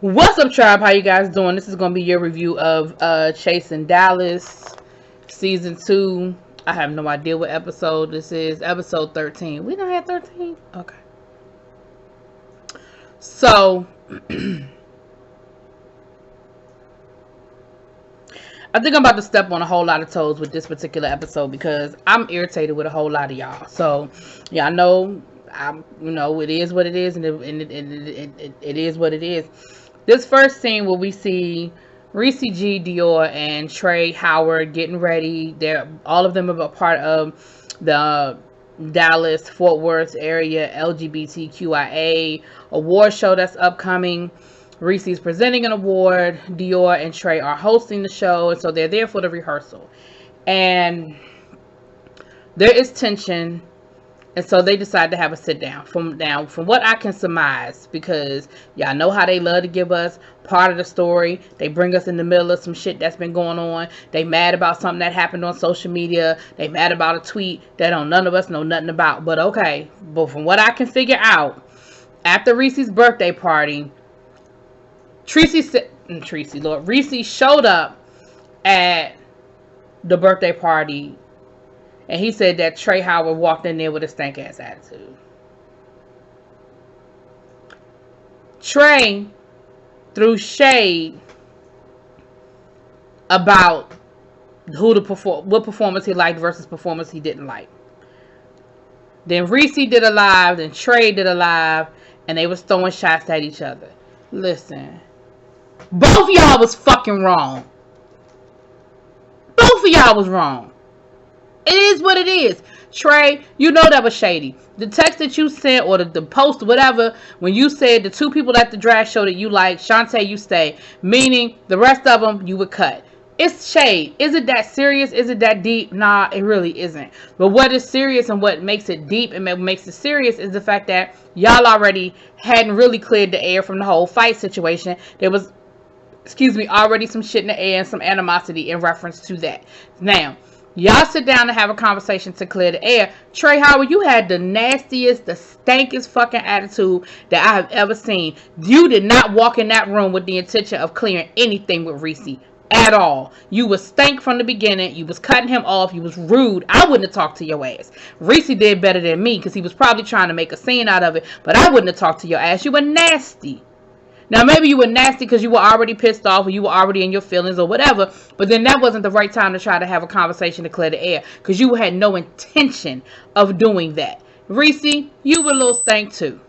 What's up, tribe? How you guys doing? This is gonna be your review of Chasing Dallas season 2. I have no idea what episode this is. Episode 13. We don't have 13. Okay. So I think I'm about to step on a whole lot of toes with this particular episode because I'm irritated with a whole lot of y'all. So yeah, I know it is what it is, and it is what it is. This first scene where we see Reese G, Dior, and Trey Howard getting ready. All of them are a part of the Dallas Fort Worth area LGBTQIA award show that's upcoming. Reese's presenting an award. Dior and Trey are hosting the show, and so they're there for the rehearsal. And there is tension. And so they decide to have a sit down. From what I can surmise, because y'all know how they love to give us part of the story. They bring us in the middle of some shit that's been going on. They mad about something that happened on social media. They mad about a tweet that none of us know nothing about. But okay. But from what I can figure out, after Reese's birthday party, Reese showed up at the birthday party. And he said that Trey Howard walked in there with a stank ass attitude. Trey threw shade about what performance he liked versus performance he didn't like. Then Reese did a live, then Trey did a live, and they was throwing shots at each other. Listen, both of y'all was fucking wrong. Both of y'all was wrong. It is what it is. Trey, you know that was shady. The text that you sent or the post or whatever, when you said the two people at the drag show that you like, Shantae, you stay. Meaning the rest of them, you would cut. It's shade. Is it that serious? Is it that deep? Nah, it really isn't. But what is serious and what makes it deep and what makes it serious is the fact that y'all already hadn't really cleared the air from the whole fight situation. There was, already some shit in the air and some animosity in reference to that. Now, y'all sit down and have a conversation to clear the air. Trey Howard, you had the nastiest, the stankiest fucking attitude that I have ever seen. You did not walk in that room with the intention of clearing anything with Reese at all. You was stank from the beginning. You was cutting him off. You was rude. I wouldn't have talked to your ass. Reese did better than me because he was probably trying to make a scene out of it, but I wouldn't have talked to your ass. You were nasty. Now, maybe you were nasty because you were already pissed off or you were already in your feelings or whatever. But then that wasn't the right time to try to have a conversation to clear the air. Because you had no intention of doing that. Reese, you were a little stank too.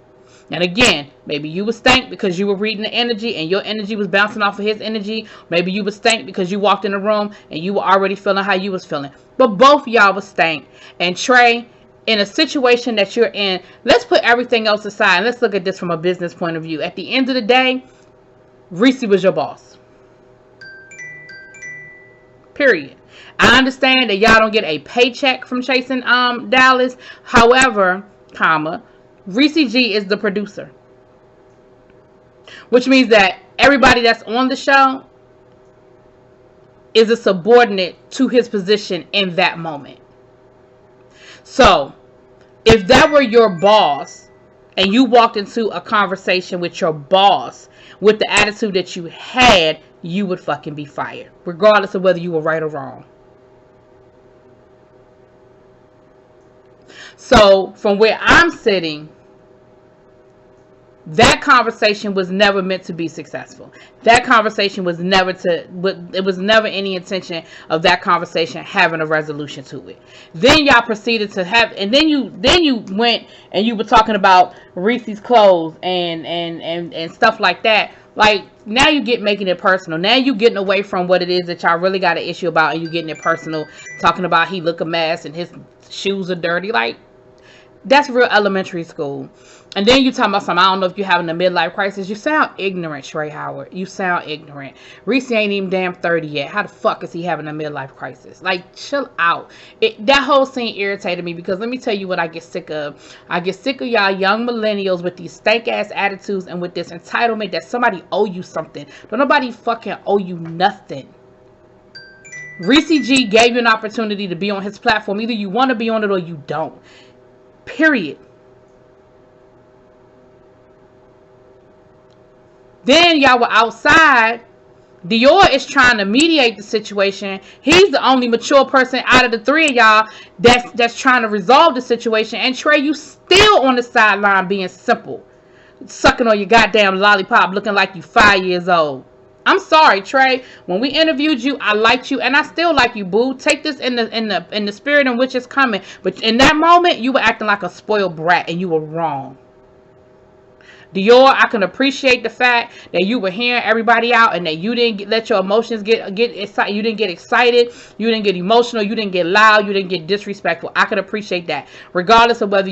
And again, maybe you were stank because you were reading the energy and your energy was bouncing off of his energy. Maybe you were stank because you walked in the room and you were already feeling how you was feeling. But both y'all was stank. And Trey, in a situation that you're in, let's put everything else aside and let's look at this from a business point of view. At the end of the day, Reese was your boss. Period. I understand that y'all don't get a paycheck from Chasing Dallas. However, Reese G is the producer. Which means that everybody that's on the show is a subordinate to his position in that moment. So, if that were your boss and you walked into a conversation with your boss with the attitude that you had, you would fucking be fired, regardless of whether you were right or wrong. So, from where I'm sitting, that conversation was never meant to be successful. That conversation was never it was never any intention of that conversation having a resolution to it. Then y'all proceeded to have, and then you went and you were talking about Reese's clothes and stuff like that. Like, now you get making it personal. Now you getting away from what it is that y'all really got an issue about, and you getting it personal, talking about he look a mess and his shoes are dirty. Like, that's real elementary school. And then you talking about something, I don't know if you're having a midlife crisis. You sound ignorant, Trey Howard. You sound ignorant. Reese ain't even damn 30 yet. How the fuck is he having a midlife crisis? Like, chill out. That whole scene irritated me because let me tell you what I get sick of. I get sick of y'all young millennials with these stank ass attitudes and with this entitlement that somebody owe you something. Don't nobody fucking owe you nothing. Reese G gave you an opportunity to be on his platform. Either you want to be on it or you don't. Period. Then y'all were outside. Dior is trying to mediate the situation. He's the only mature person out of the three of y'all that's trying to resolve the situation. And Trey, you still on the sideline being simple, sucking on your goddamn lollipop, looking like you 5 years old. I'm sorry, Trey. When we interviewed you, I liked you, and I still like you, boo. Take this in the spirit in which it's coming. But in that moment, you were acting like a spoiled brat, and you were wrong. Dior, I can appreciate the fact that you were hearing everybody out and that you didn't let your emotions get excited. You didn't get excited. You didn't get emotional. You didn't get loud. You didn't get disrespectful. I can appreciate that. Regardless of whether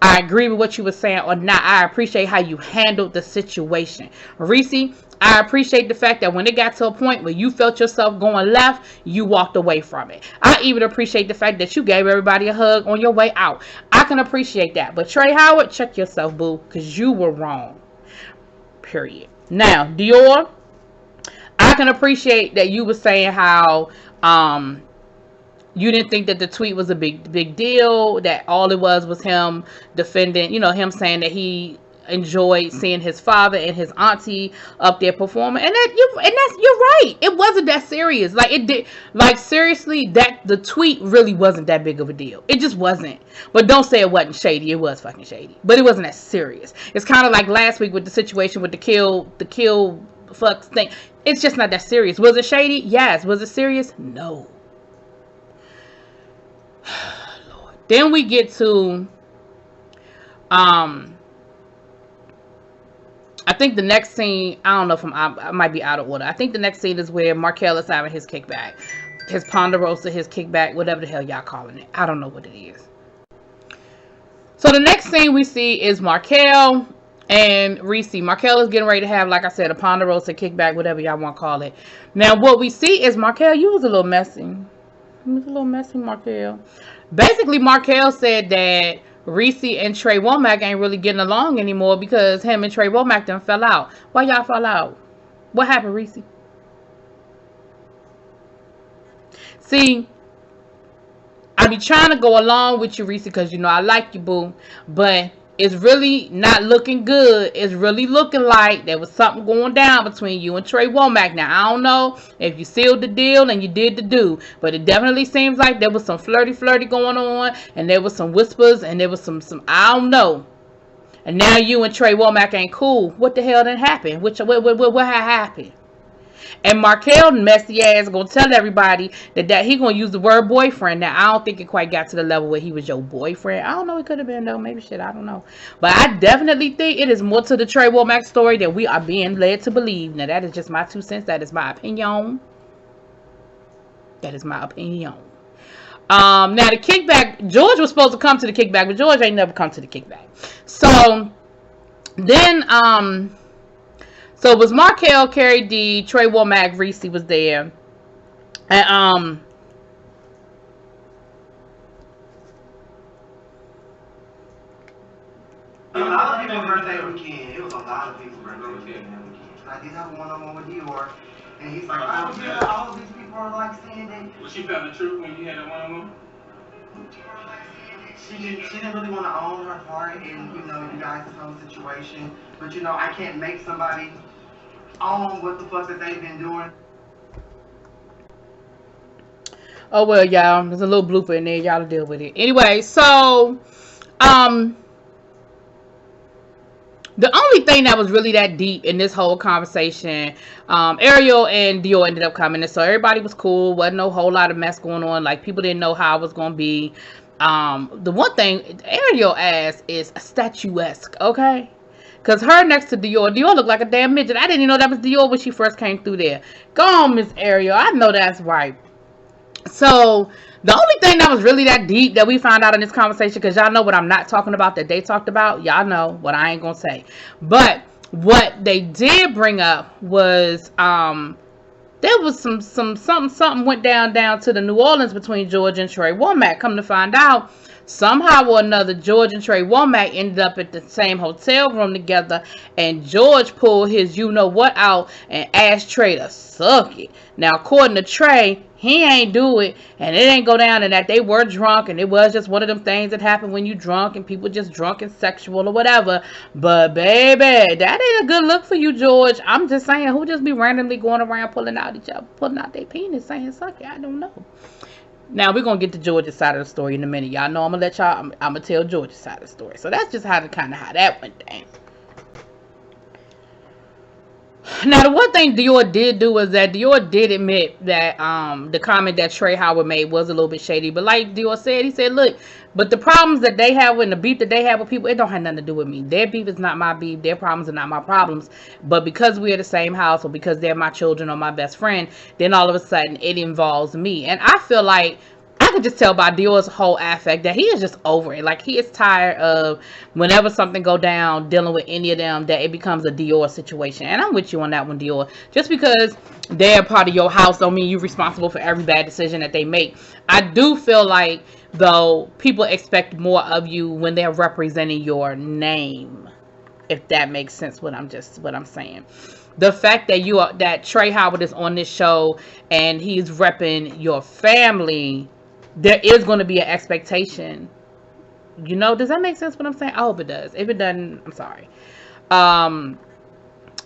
I agree with what you were saying or not, I appreciate how you handled the situation. Reese, I appreciate the fact that when it got to a point where you felt yourself going left, you walked away from it. I even appreciate the fact that you gave everybody a hug on your way out. I can appreciate that. But Trey Howard, check yourself, boo, because you were wrong. Period. Now, Dior, I can appreciate that you were saying how you didn't think that the tweet was a big deal, that all it was him defending, him saying that he enjoyed seeing his father and his auntie up there performing, and you're right. It wasn't that serious. Seriously, that the tweet really wasn't that big of a deal. It just wasn't. But don't say it wasn't shady. It was fucking shady, but it wasn't that serious. It's kind of like last week with the situation with the kill fuck thing. It's just not that serious. Was it shady? Yes. Was it serious? No. Lord. Then we get to I think the next scene, I don't know if I might be out of order. I think the next scene is where Markel is having his kickback. His Ponderosa, his kickback, whatever the hell y'all calling it. I don't know what it is. So the next scene we see is Markel and Reese. Markel is getting ready to have, like I said, a Ponderosa kickback, whatever y'all want to call it. Now what we see is Markel, you was a little messy. You was a little messy, Markel. Basically, Markel said that Reese and Trey Womack ain't really getting along anymore because him and Trey Womack done fell out. Why y'all fell out? What happened, Reese? See, I be trying to go along with you, Reese, because I like you, boo. But it's really not looking good. It's really looking like there was something going down between you and Trey Womack. Now, I don't know if you sealed the deal and you did the do, but it definitely seems like there was some flirty going on, and there was some whispers, and there was some I don't know. And now you and Trey Womack ain't cool. What the hell done happened? What had happened? And Markel, messy ass, gonna tell everybody that he gonna use the word boyfriend. Now, I don't think it quite got to the level where he was your boyfriend. I don't know. It could have been, though. Maybe shit. I don't know. But I definitely think it is more to the Trey Womack story than we are being led to believe. Now, that is just my 2 cents. That is my opinion. That is my opinion. Now, the kickback, George was supposed to come to the kickback, but George ain't never come to the kickback. So, then, so it was Markel, Carrie D, Trey Womack, Reese was there. And a lot of people's birthday weekend. It was a lot of people's birthday weekend that weekend. I did have one-on-one with Dior, and he's like, oh yeah, all of these people are like saying that. Was she telling the truth when you had that one-on-one? She didn't really want to own her part in, you guys' whole situation. But I can't make somebody own what the fuck that they've been doing. Oh well, y'all. There's a little blooper in there. Y'all deal with it. Anyway, so the only thing that was really that deep in this whole conversation, Ariel and Dior ended up coming, and so everybody was cool. Wasn't no whole lot of mess going on. Like, people didn't know how it was gonna be. The one thing Ariel asked is statuesque, okay? Because her next to Dior looked like a damn midget. I didn't even know that was Dior when she first came through there. Go on, Miss Ariel. I know that's right. So, the only thing that was really that deep that we found out in this conversation, because y'all know what I'm not talking about that they talked about. Y'all know what I ain't going to say. But what they did bring up was there was something went down to the New Orleans between George and Trey Womack. Come to find out, somehow or another, George and Trey Womack ended up at the same hotel room together, and George pulled his you-know-what out and asked Trey to suck it. Now, according to Trey, he ain't do it, and it ain't go down, and that they were drunk, and it was just one of them things that happen when you drunk, and people just drunk and sexual or whatever. But baby, that ain't a good look for you, George. I'm just saying, who just be randomly going around pulling out their penis, saying suck it? I don't know. Now we're gonna get to George's side of the story in a minute. Y'all know I'm gonna tell George's side of the story. So that's just how that went down. Now, the one thing Dior did do was that Dior did admit that the comment that Trey Howard made was a little bit shady. But like Dior said, he said, look, but the problems that they have and the beef that they have with people, it don't have nothing to do with me. Their beef is not my beef. Their problems are not my problems. But because we're the same house, or because they're my children or my best friend, then all of a sudden it involves me. And I feel like I could just tell by Dior's whole affect that he is just over it. Like, he is tired of whenever something go down dealing with any of them, that it becomes a Dior situation. And I'm with you on that one, Dior. Just because they're part of your house don't mean you're responsible for every bad decision that they make. I do feel like, though, people expect more of you when they're representing your name, if that makes sense what I'm saying. The fact that that Trey Howard is on this show and he's repping your family, there is going to be an expectation. You know, does that make sense what I'm saying? I hope it does. If it doesn't, I'm sorry.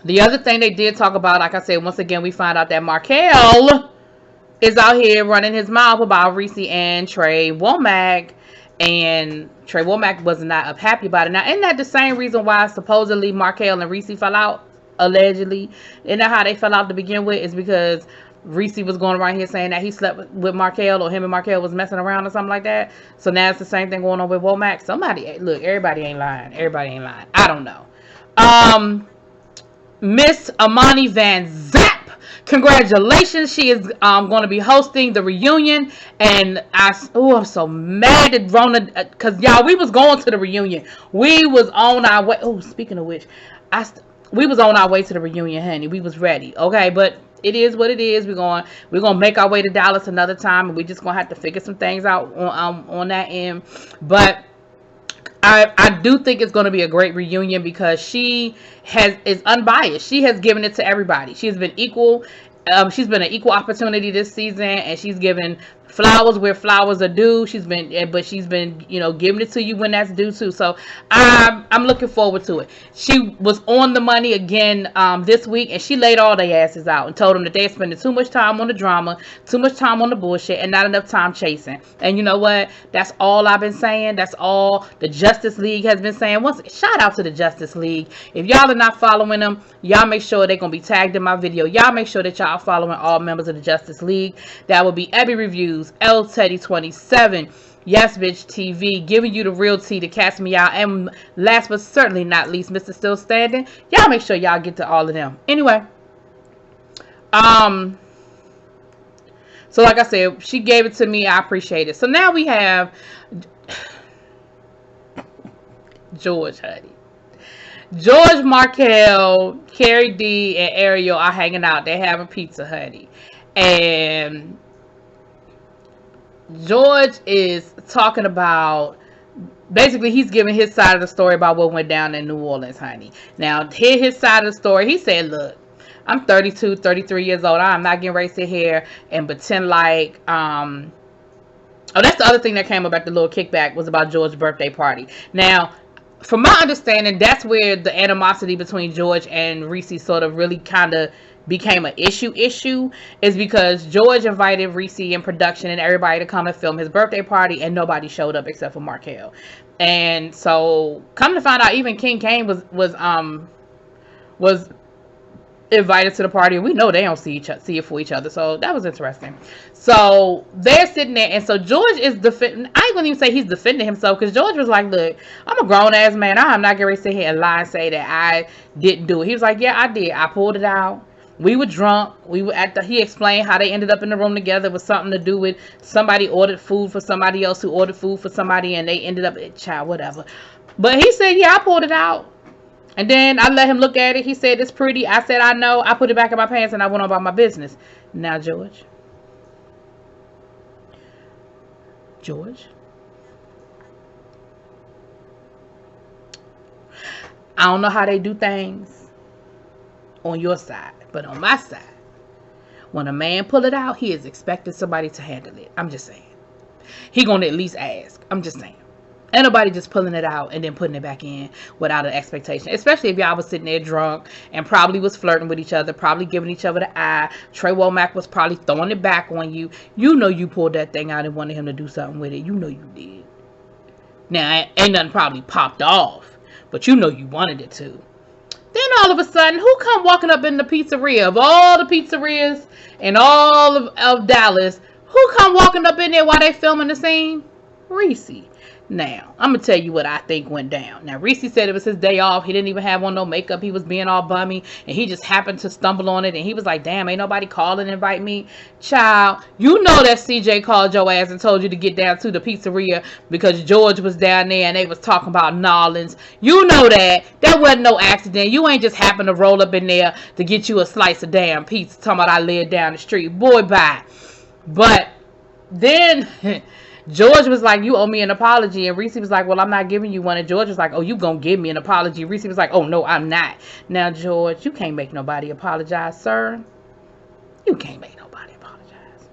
The other thing they did talk about, like I said, once again, we find out that Markel is out here running his mouth about Reese and Trey Womack. And Trey Womack was not happy about it. Now, isn't that the same reason why supposedly Markel and Reese fell out? Allegedly. Isn't that how they fell out to begin with? Is because Reese was going around here saying that he slept with Markel, or him and Markel was messing around or something like that. So now it's the same thing going on with Womack. Somebody, look, everybody ain't lying. Everybody ain't lying. I don't know. Miss Amani Van Zap, congratulations. She is going to be hosting the reunion. And I'm so mad at Rona, because y'all, we was going to the reunion. We was on our way. Oh, speaking of which, we was on our way to the reunion, honey. We was ready. Okay, but it is what it is. We're gonna make our way to Dallas another time, and we just gonna have to figure some things out on that end. But I do think it's going to be a great reunion because she is unbiased. She has given it to everybody. She's been equal. She's been an equal opportunity this season, and she's given flowers where flowers are due. She's been giving it to you when that's due too. So I'm looking forward to it. She was on the money again this week, and she laid all their asses out and told them that they're spending too much time on the drama, too much time on the bullshit, and not enough time chasing. And you know what? That's all I've been saying. That's all the Justice League has been saying. Shout out to the Justice League. If y'all are not following them, y'all make sure they're gonna be tagged in my video. Y'all make sure that y'all following all members of the Justice League. That will be Abby Reviews, L Teddy 27, Yes Bitch TV, giving you the real tea to catch me out, and last but certainly not least, Mr. Still Standing. Y'all make sure y'all get to all of them. Anyway, so like I said, she gave it to me. I appreciate it. So now we have George, honey. George, Markel, Carrie D, and Ariel are hanging out. They're having pizza, honey. And George is talking about, basically, he's giving his side of the story about what went down in New Orleans, honey. Now, hear his side of the story. He said, look, I'm 32, 33 years old. I'm not getting ready to sit here and pretend like, oh, that's the other thing that came up at the little kickback, was about George's birthday party. Now, from my understanding, that's where the animosity between George and Reese sort of really kind of became an issue, is because George invited Reese in production and everybody to come and film his birthday party, and nobody showed up except for Markel. And so, come to find out, even King Kane was invited to the party. We know they don't see it for each other, so that was interesting. So they're sitting there, and so George is defending. I ain't gonna even say he's defending himself, because George was like, look, I'm a grown-ass man. I'm not gonna sit here and lie and say that I didn't do it. He was like, yeah, I did. I pulled it out. We were drunk. He explained how they ended up in the room together with something to do with somebody ordered food for somebody else who ordered food for somebody, and they ended up whatever. But he said, yeah, I pulled it out. And then I let him look at it. He said, it's pretty. I said, I know. I put it back in my pants, and I went on about my business. Now, George, I don't know how they do things on your side, but on my side, When a man pull it out, he is expecting somebody to handle it. I'm just saying. He gonna at least ask. I'm just saying. Ain't nobody just pulling it out and then putting it back in without an expectation. Especially if y'all was sitting there drunk and probably was flirting with each other, probably giving each other the eye. Trey Womack was probably throwing it back on you. You know you pulled that thing out and wanted him to do something with it. You know you did. Now, ain't nothing probably popped off, but you know you wanted it to. Then all of a sudden, who come walking up in the pizzeria? Of all the pizzerias in all of Dallas, who come walking up in there while they filming the scene? Reese. Now, I'm going to tell you what I think went down. Now, Reese said it was his day off. He didn't even have on no makeup. He was being all bummy. And he just happened to stumble on it. And he was like, damn, ain't nobody call and invite me. Child, you know that CJ called your ass and told you to get down to the pizzeria because George was down there and they was talking about Nolans. You know that. That wasn't no accident. You ain't just happened to roll up in there to get you a slice of damn pizza. Talking about I live down the street. Boy, bye. But then... George was like, you owe me an apology. And Reese was like, well, I'm not giving you one. And George was like, oh, you gonna give me an apology. Reese was like, oh, no, I'm not. Now, George, you can't make nobody apologize, sir. You can't make nobody apologize.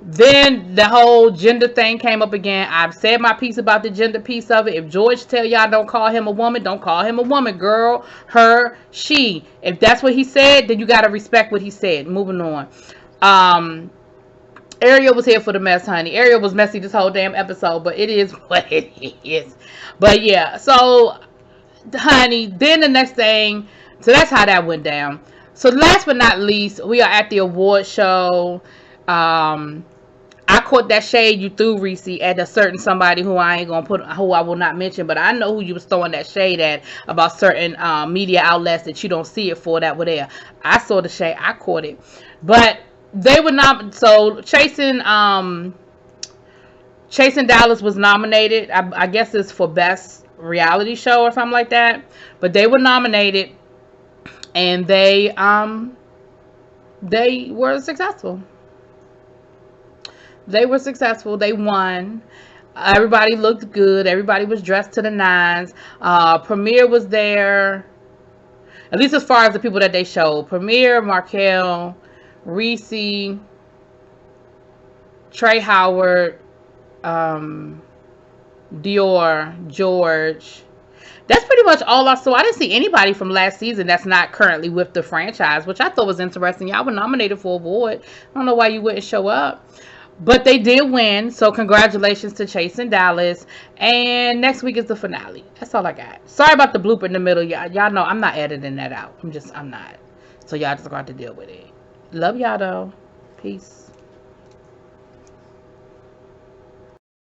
Then the whole gender thing came up again. I've said my piece about the gender piece of it. If George tell y'all don't call him a woman, don't call him a woman, girl, her, she. If that's what he said, then you got to respect what he said. Moving on. Ariel was here for the mess, honey. Ariel was messy this whole damn episode, but it is what it is. But yeah, so, honey, then the next thing, so that's how that went down. So last but not least, we are at the award show. I caught that shade you threw, Reese, at a certain somebody who I ain't gonna who I will not mention, but I know who you was throwing that shade at about certain media outlets that you don't see it for that were there. I saw the shade, I caught it, but they were not. So Chasing Dallas was nominated. I guess it's for best reality show or something like that. But they were nominated, and they were successful. They were successful. They won. Everybody looked good. Everybody was dressed to the nines. Premier was there. At least as far as the people that they showed. Premier, Markel, Reese, Trey Howard, Dior, George. That's pretty much all I saw. I didn't see anybody from last season that's not currently with the franchise, which I thought was interesting. Y'all were nominated for an award. I don't know why you wouldn't show up. But they did win, so congratulations to Chasing Dallas. And next week is the finale. That's all I got. Sorry about the blooper in the middle. Y'all know I'm not editing that out. I'm not. So y'all just got to deal with it. Love y'all though. Peace.